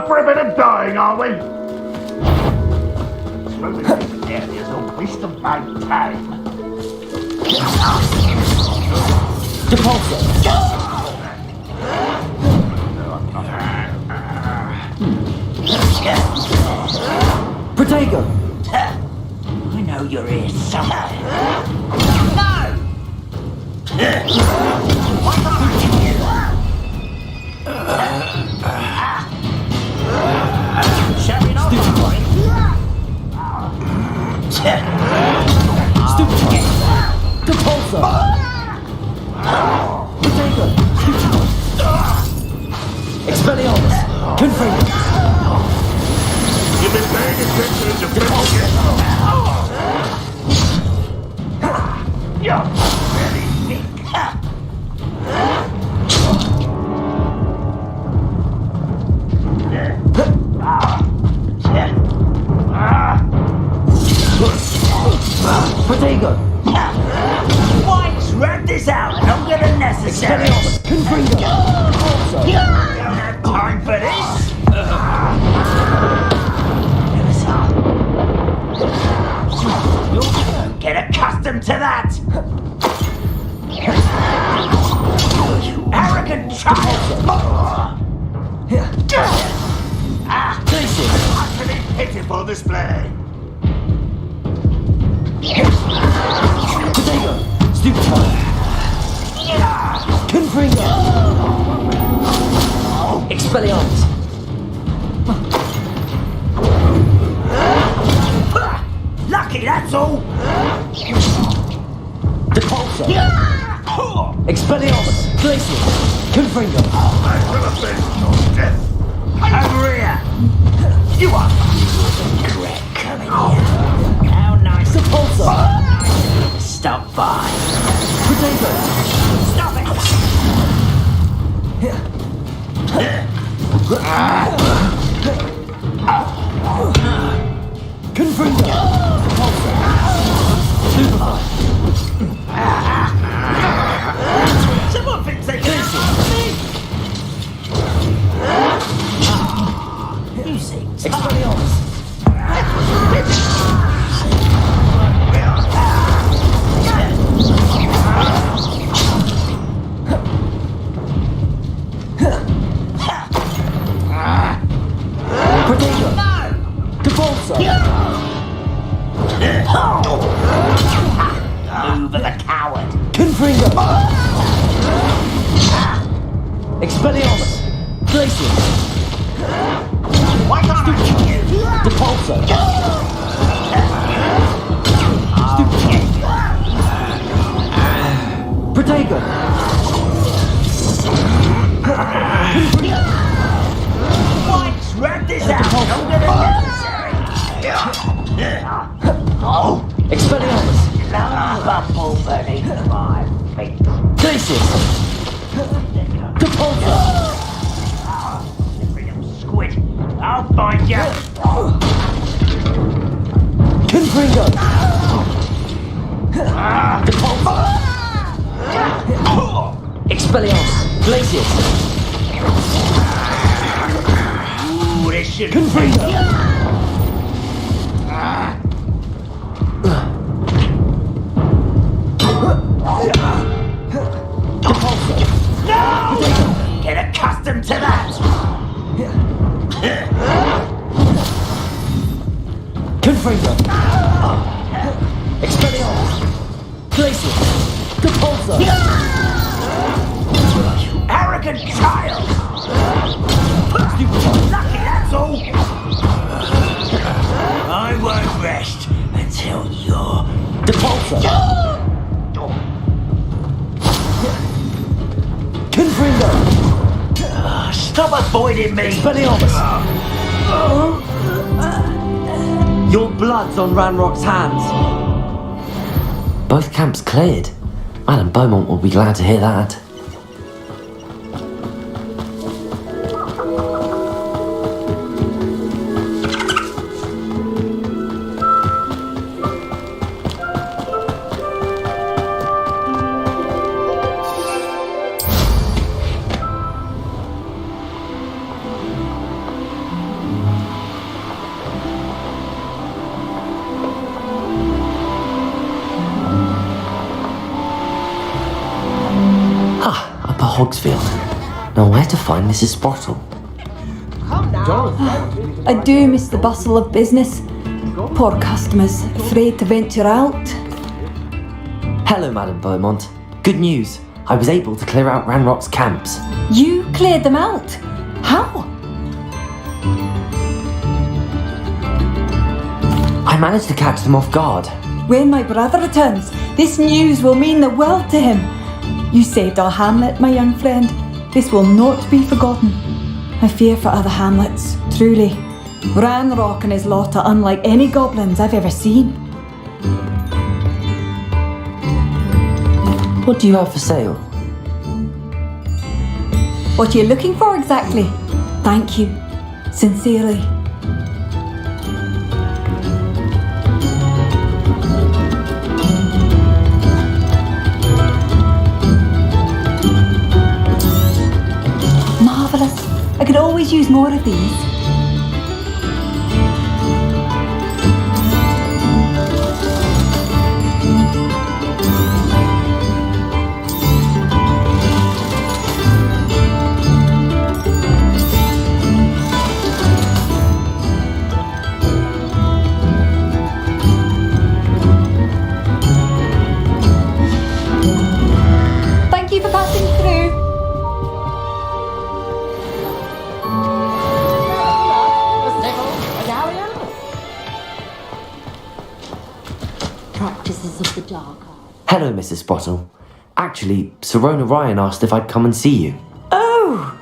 up for a bit of dying, are we? Swimming in this area's a waste of my time. Depulso. Protego. I know you're here somewhere. No! Shut it off, boy. Stupid. Depulso. Protego. Expelliarmus. Confringo. You've been paying attention to You're very weak. Protego. Whites, wrap this out. Longer than necessary. Expelliarmus. Confringo. Depulso. Don't have time for this. You'll get accustomed to that. You arrogant child. Utterly pitiful display. Protego. Stupid. Confringo. Expelliarmus. Lucky, that's all. Depulso. Expelliarmus. Glacius. Confringo. I will avenge your death. Over here. You are regret coming here. How nice. Depulso. Stop by. Protego. Stop it. Confringo. Depulso. Superfly. Someone thinks they can You see. Expelliarmus. Protego. Depulso. Move of the coward. Confringo. Expelliarmus. Glacius. Why can't I hit you? Depulso. Protego. Whites, wrap this out. Longer than necessary. Expelliarmus. Long bumble burning my feet. Glacius. Depulso. Freedom squid. I'll find you. Confringo. Depulso. Expelliarmus. Glacius. Ooh, this should Confringo. Depulso. No! Get accustomed to that. Confringo. Expelliarmus. Glacius. Depulso. You arrogant child. Lucky, that's all. I won't rest until you're... Depulso. Confringo. Stop avoiding me. Expelliarmus. Your blood's on Ranrock's hands. Both camps cleared. Madam Beaumont will be glad to hear that. Hogsfield. Now where to find Mrs. Sprottle? I do miss the bustle of business. Poor customers, afraid to venture out. Hello, Madame Beaumont. Good news. I was able to clear out Ranrock's camps. You cleared them out? How? I managed to catch them off guard. When my brother returns, this news will mean the world to him. You saved our hamlet, my young friend. This will not be forgotten. I fear for other hamlets, truly. Ranrock and his lot are unlike any goblins I've ever seen. What do you have for sale? What are you looking for exactly? Thank you. Sincerely. Marvellous. I could always use more of these. Thank you for passing through. Practices of the dark art. Hello, Mrs. Sprottle. Actually, Sirona Ryan asked if I'd come and see you. Oh,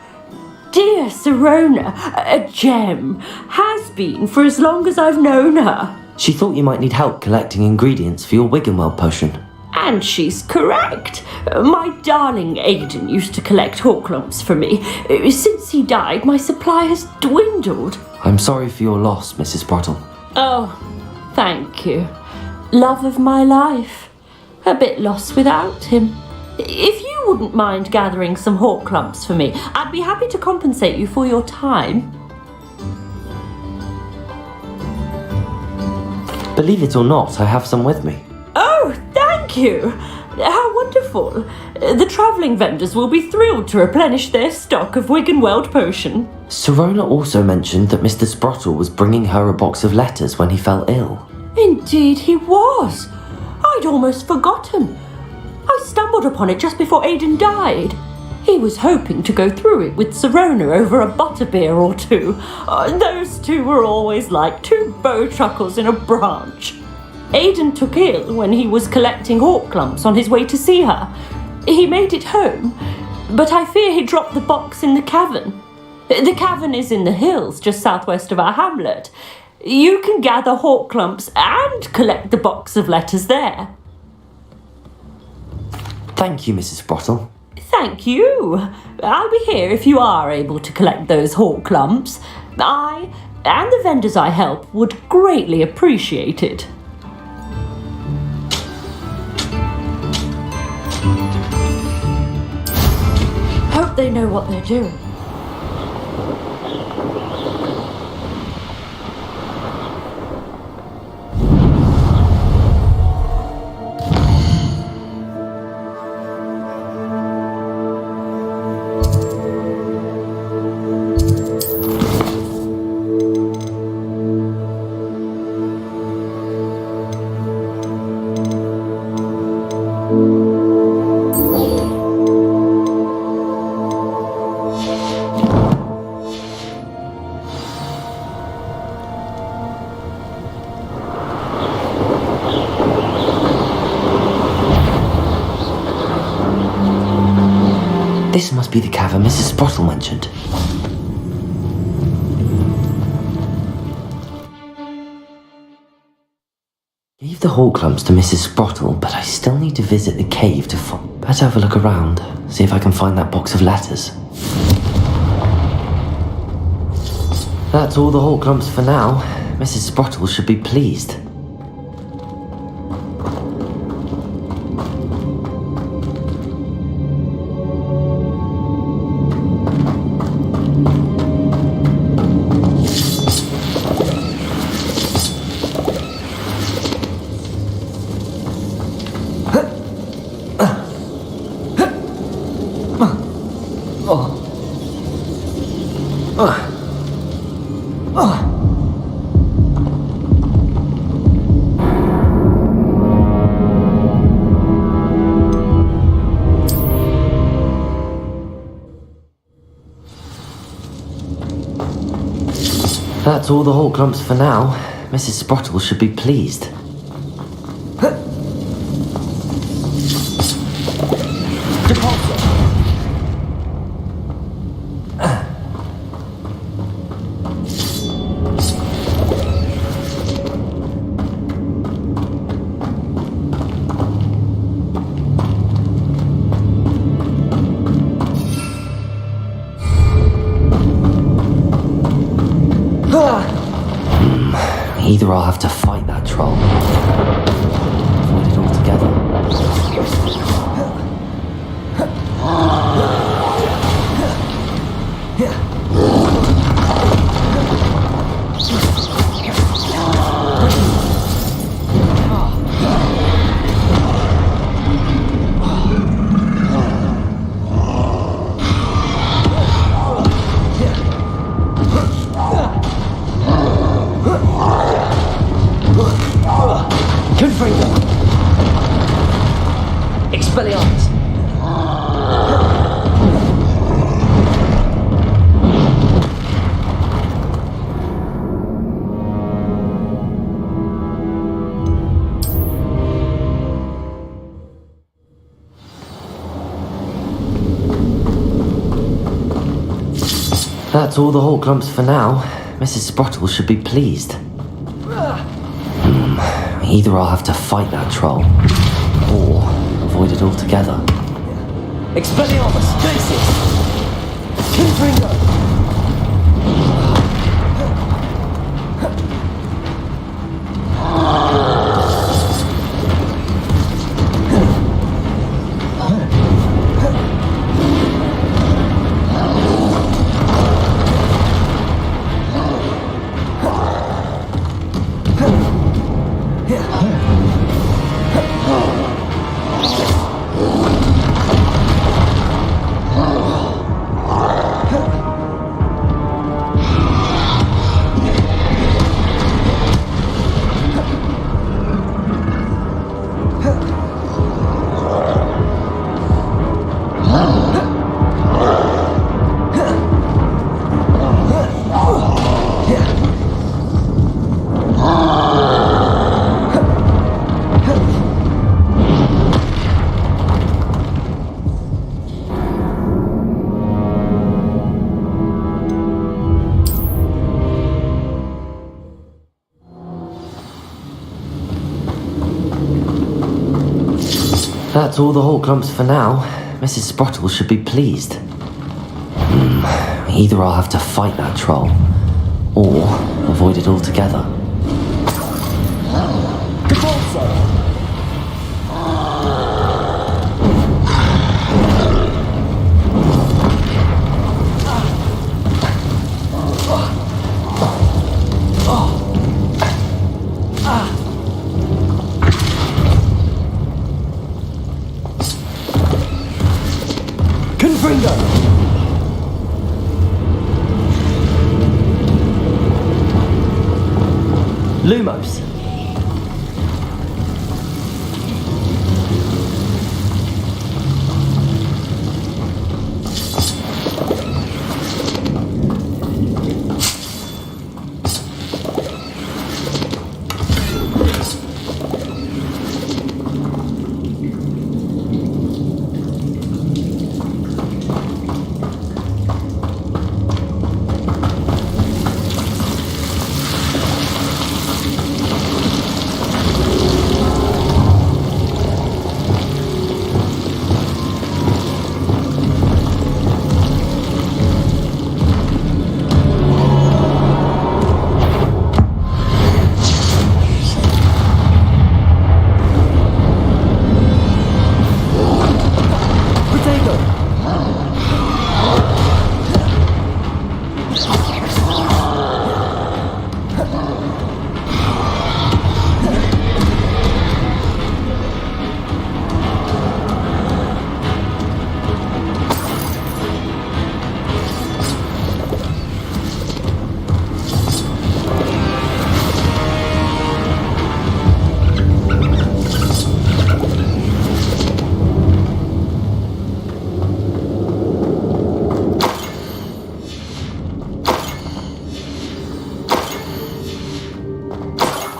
dear Sirona, a gem. Has been for as long as I've known her. She thought you might need help collecting ingredients for your Wiggenweld potion. And she's correct. My darling Aidan used to collect horklumps for me. Since he died, my supply has dwindled. I'm sorry for your loss, Mrs. Sprottle. Oh, thank you. Love of my life. A bit lost without him. If you wouldn't mind gathering some horklumps for me, I'd be happy to compensate you for your time. Believe it or not, I have some with me. Oh, thank you. How wonderful. The travelling vendors will be thrilled to replenish their stock of Wiggenweld potion. Sirona also mentioned that Mr. Sprottle was bringing her a box of letters when he fell ill. Indeed he was. I'd almost forgotten. I stumbled upon it just before Aidan died. He was hoping to go through it with Sirona over a butterbeer or two. Those two were always like two bowtruckles in a branch. Aidan took ill when he was collecting horklumps on his way to see her. He made it home, but I fear he dropped the box in the cavern. The cavern is in the hills just southwest of our hamlet. You can gather horklumps and collect the box of letters there. Thank you, Mrs. Sprottle. Thank you. I'll be here if you are able to collect those horklumps. I and the vendors I help would greatly appreciate it. Hope they know what they're doing. This must be the cavern Mrs. Sprottle mentioned. Gave the horklumps to Mrs. Sprottle, but I still need to visit the cave to better have a look around, see if I can find that box of letters. That's all the horklumps for now. Mrs. Sprottle should be pleased. That's all the whole clumps for now. Mrs. Sprottle should be pleased. Either I'll have to fight that troll, avoid it altogether. Expelliarmus! That's all the whole clumps for now. Mrs. Sprottle should be pleased. Either I'll have to fight that troll, or avoid it altogether. Expelliarmus! Glacis! Confringo! That's all the whole clumps for now. Mrs. Sprottle should be pleased. Either I'll have to fight that troll, or avoid it altogether. Lumos!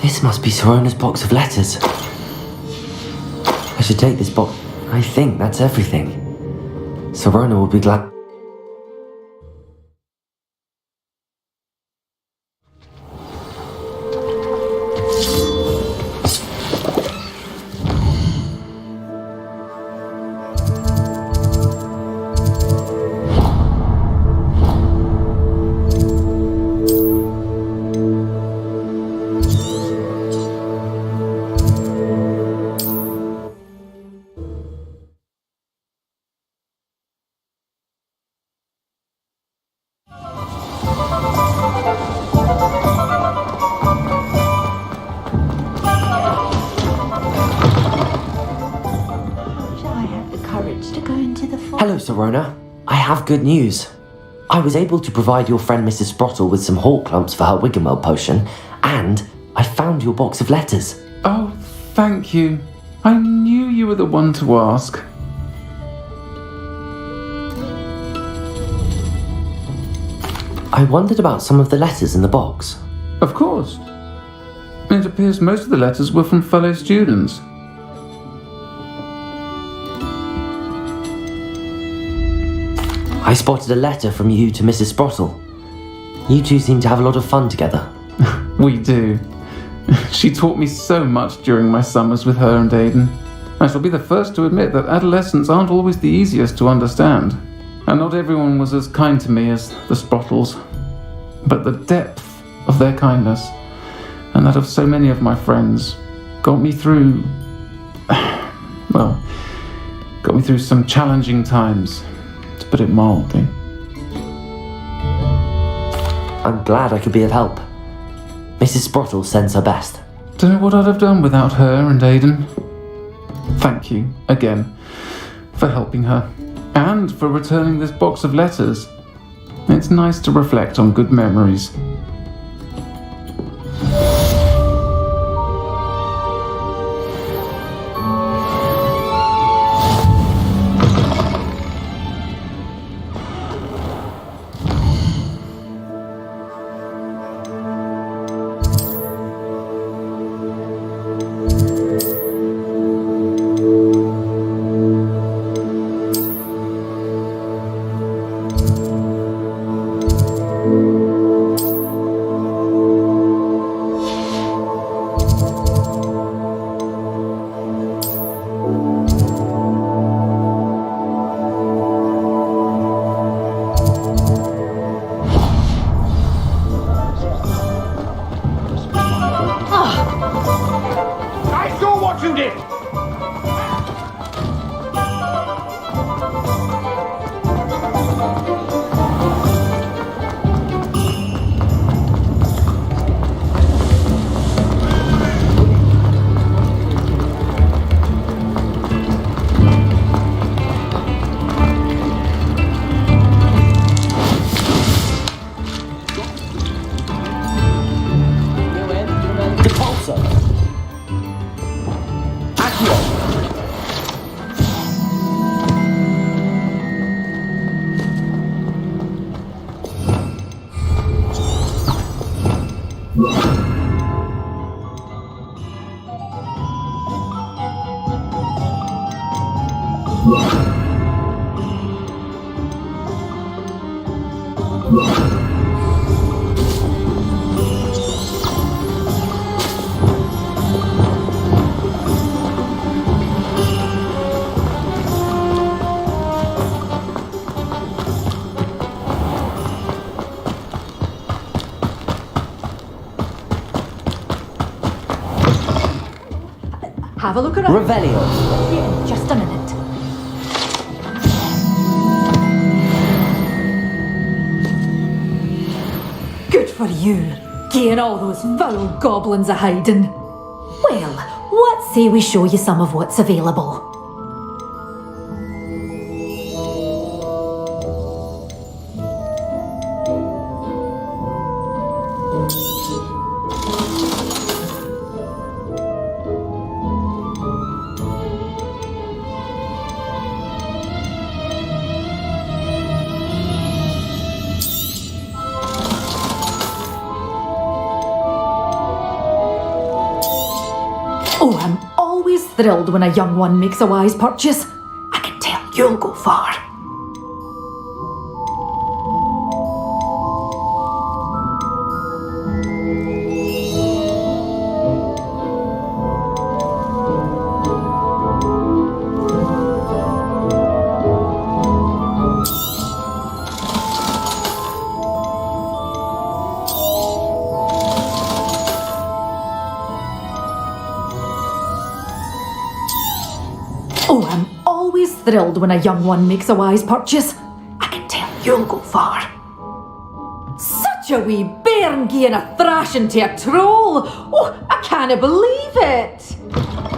This must be Sorona's box of letters. I should take this box. I think that's everything. Sorona will be glad. Hello, Sorona. I have good news. I was able to provide your friend Mrs. Sprottle with some hawk clumps for her Wiggenweld potion, and I found your box of letters. Oh, thank you. I knew you were the one to ask. I wondered about some of the letters in the box. Of course. It appears most of the letters were from fellow students. I spotted a letter from you to Mrs. Sprottle. You two seem to have a lot of fun together. We do. She taught me so much during my summers with her and Aidan. I shall be the first to admit that adolescents aren't always the easiest to understand. And not everyone was as kind to me as the Sprottles. But the depth of their kindness, and that of so many of my friends, got me through... well, got me through some challenging times, to put it mildly. I'm glad I could be of help. Mrs. Sprottle sends her best. Don't know what I'd have done without her and Aidan. Thank you, again, for helping her, and for returning this box of letters. It's nice to reflect on good memories. I saw what you did! Have a look around. Revelio. Yeah, just a minute. Good for you, getting all those foul goblins a hiding. Well, what say we show you some of what's available? Oh, I'm always thrilled when a young one makes a wise purchase. I can tell you'll go far. Oh, I'm always thrilled when a young one makes a wise purchase. I can tell you'll go far. Such a wee bairn gieing a thrashing to a troll! Oh, I can't believe it!